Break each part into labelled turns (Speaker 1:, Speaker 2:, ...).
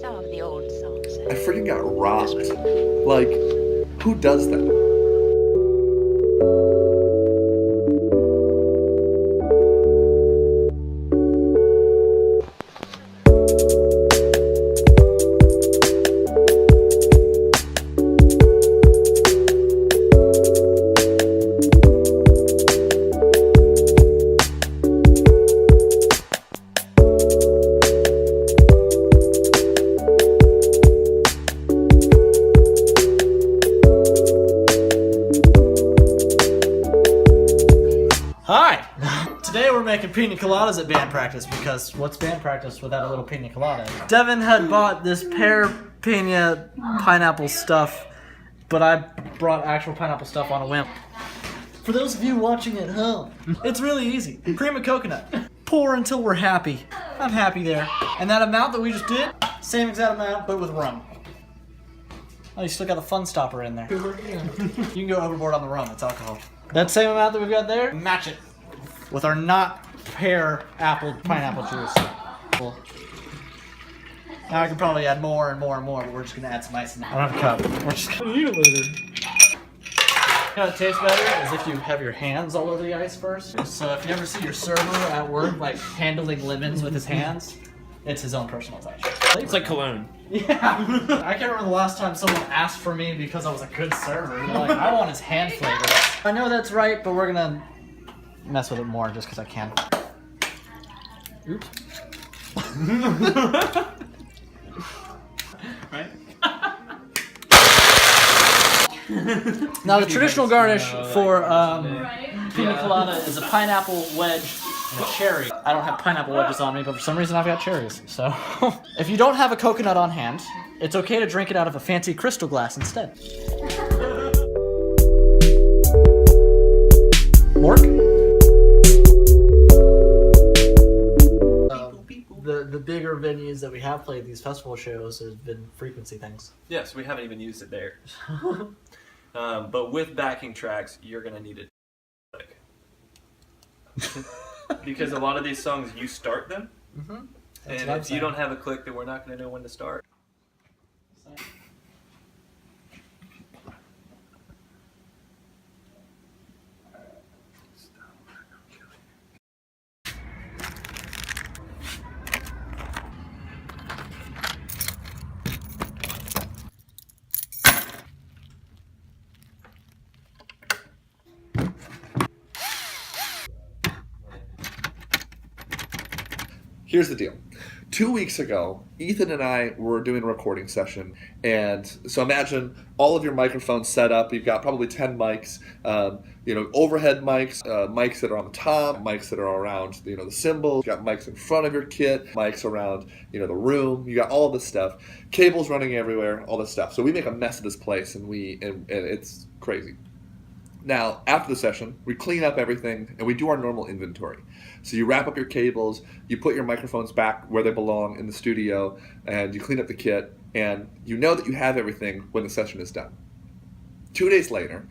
Speaker 1: Some of the old songs.
Speaker 2: I freaking got robbed. Like, who does that?
Speaker 3: Hi! Today we're making pina coladas at band practice because what's band practice without a little pina colada? Devin had bought this pear pina pineapple stuff, but I brought actual pineapple stuff on a whim. For those of you watching at home, it's really easy. Cream of coconut. Pour until we're happy. I'm happy there. And that amount that we just did, same exact amount, but with rum. Oh, you still got the fun stopper in there. You can go overboard on the rum, it's alcohol. That same amount that we've got there, match it with our not pear apple pineapple juice. Cool. Now I could probably add more and more and more, but we're just gonna add some ice in there. I don't have a cup. We're just gonna eat it later. You know what tastes better is if you have your hands all over the ice first. So if you ever see your server at work like handling lemons with his hands, it's his own personal touch.
Speaker 4: It's like cologne.
Speaker 3: Yeah. I can't remember the last time someone asked for me because I was a good server. They're like, I want his hand flavor. I know that's right, but we're gonna mess with it more just because I can. Oops.
Speaker 4: Right?
Speaker 3: Now the traditional garnish for pina colada is a pineapple wedge and a cherry. I don't have pineapple wedges on me, but for some reason I've got cherries. So if you don't have a coconut on hand, it's okay to drink it out of a fancy crystal glass instead. Mork? The bigger venues that we have played these festival shows has been frequency things.
Speaker 4: Yes, we haven't even used it there. But with backing tracks, you're going to need it. Because a lot of these songs, you start them.
Speaker 3: Mm-hmm.
Speaker 4: And if you don't have a click, then we're not going to know when to start.
Speaker 2: Here's the deal. 2 weeks ago, Ethan and I were doing a recording session, and so imagine all of your microphones set up. You've got probably 10 mics, overhead mics, mics that are on the top, mics that are around, the cymbals. You got mics in front of your kit, mics around, the room. You got all this stuff, cables running everywhere, all this stuff. So we make a mess of this place, and it's crazy. Now, after the session, we clean up everything, and we do our normal inventory. So you wrap up your cables, you put your microphones back where they belong in the studio, and you clean up the kit, and you know that you have everything when the session is done. 2 days later,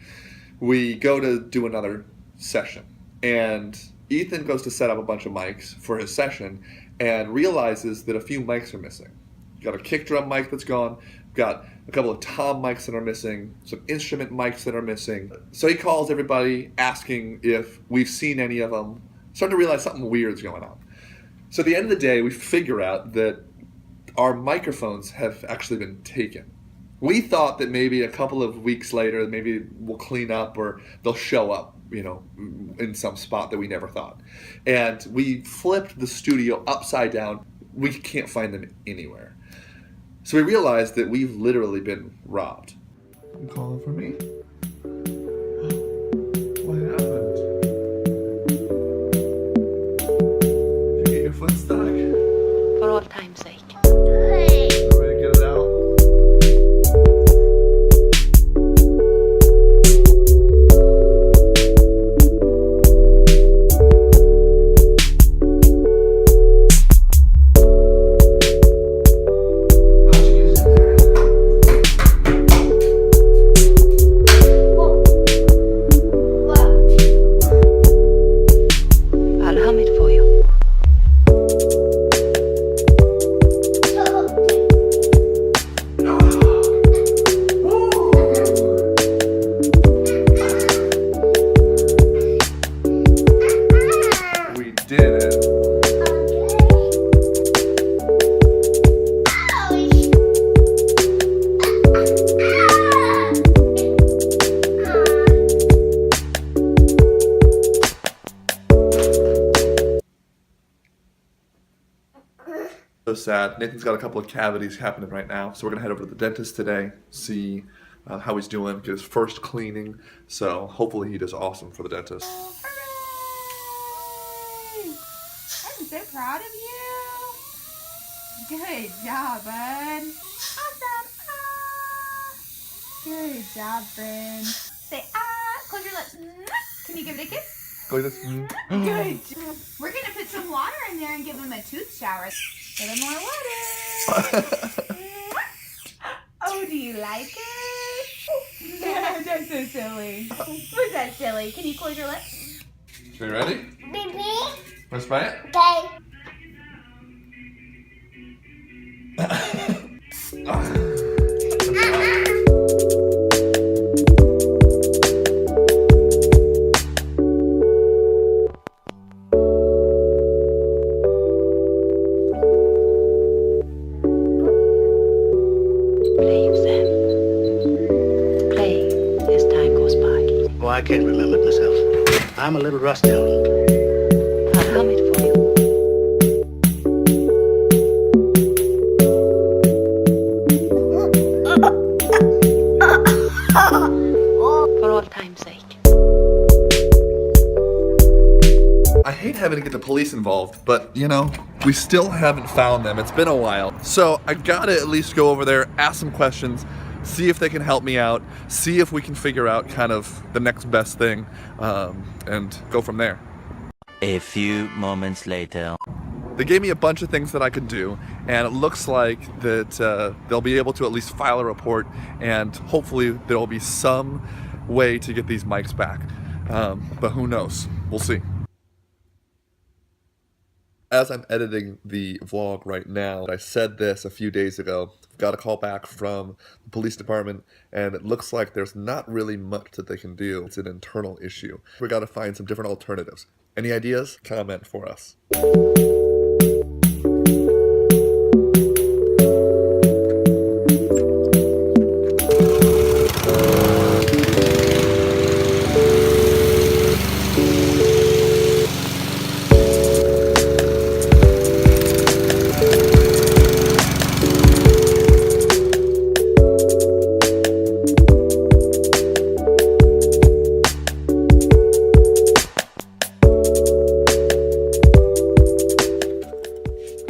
Speaker 2: we go to do another session, and Ethan goes to set up a bunch of mics for his session and realizes that a few mics are missing. You got a kick drum mic that's gone, got a couple of tom mics that are missing, some instrument mics that are missing. So he calls everybody asking if we've seen any of them, starting to realize something weird's going on. So at the end of the day, we figure out that our microphones have actually been taken. We thought that maybe a couple of weeks later, maybe we'll clean up or they'll show up, in some spot that we never thought. And we flipped the studio upside down. We can't find them anywhere. So we realized that we've literally been robbed. You calling for me? What happened? Did you get your foot stuck?
Speaker 1: For all time's sake.
Speaker 2: Ready to get it out? So sad. Nathan's got a couple of cavities happening right now, so we're gonna head over to the dentist today, see how he's doing, get his first cleaning. So hopefully he does awesome for the dentist.
Speaker 5: Hooray! I'm so proud of you. Good job, bud. Awesome. Ah. Good job, friend. Say ah. Close your lips. Can you give it a kiss?
Speaker 2: Go like this.
Speaker 5: Good job. We're gonna put some water in there and give him a tooth shower. Give him more water. Oh, do you like it? That's so silly. Was that silly? Can you close your lips?
Speaker 2: You ready?
Speaker 6: Baby,
Speaker 2: Let's try it.
Speaker 6: okay.
Speaker 1: Play with them. Play as time goes by.
Speaker 7: Oh, I can't remember it myself. I'm a little rusty on it.
Speaker 1: I'll hum it for you. For all time's sake.
Speaker 2: I hate having to get the police involved, but you know, we still haven't found them. It's been a while. So I gotta at least go over there, ask some questions, see if they can help me out, see if we can figure out kind of the next best thing, and go from there.
Speaker 8: A few moments later.
Speaker 2: They gave me a bunch of things that I could do, and it looks like that they'll be able to at least file a report, and hopefully there will be some way to get these mics back. But who knows? We'll see. As I'm editing the vlog right now, I said this a few days ago. Got a call back from the police department, and it looks like there's not really much that they can do. It's an internal issue. We got to find some different alternatives. Any ideas? Comment for us.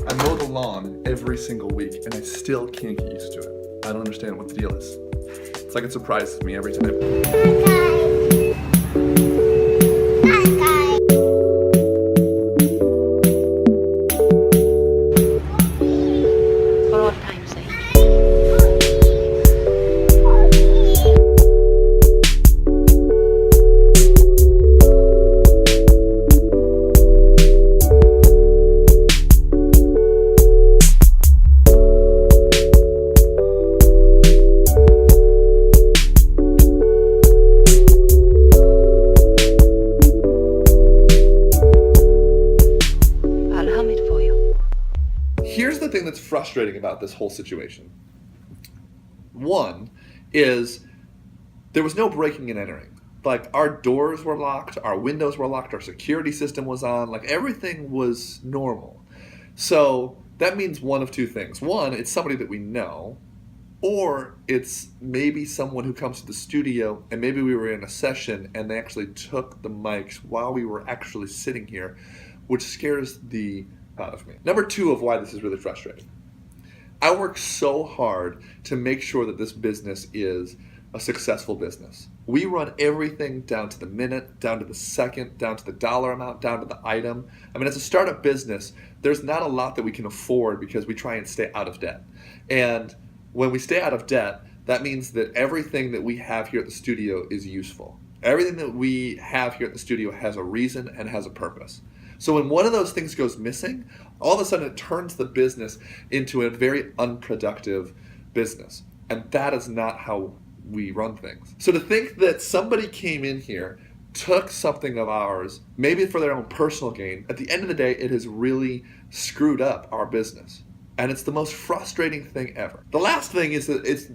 Speaker 2: I mow the lawn every single week, and I still can't get used to it. I don't understand what the deal is. It's like it surprises me every time.
Speaker 1: For all time's sake. I'll hum it for you.
Speaker 2: Here's the thing that's frustrating about this whole situation. One is there was no breaking and entering. Like, our doors were locked, our windows were locked, our security system was on, like everything was normal. So that means one of two things. One, it's somebody that we know, or it's maybe someone who comes to the studio and maybe we were in a session and they actually took the mics while we were actually sitting here, which scares the out of me. Number two of why this is really frustrating. I work so hard to make sure that this business is a successful business. We run everything down to the minute, down to the second, down to the dollar amount, down to the item. I mean, as a startup business, there's not a lot that we can afford because we try and stay out of debt. And when we stay out of debt, that means that everything that we have here at the studio is useful. Everything that we have here at the studio has a reason and has a purpose. So when one of those things goes missing, all of a sudden it turns the business into a very unproductive business. And that is not how we run things. So to think that somebody came in here, took something of ours, maybe for their own personal gain, at the end of the day, it has really screwed up our business. And it's the most frustrating thing ever. The last thing is that it's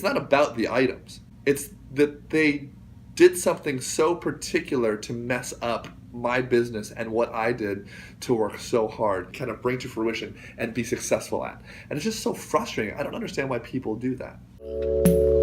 Speaker 2: not about the items. It's that they did something so particular to mess up my business and what I did to work so hard kind of bring to fruition and be successful at. And it's just so frustrating. I don't understand why people do that.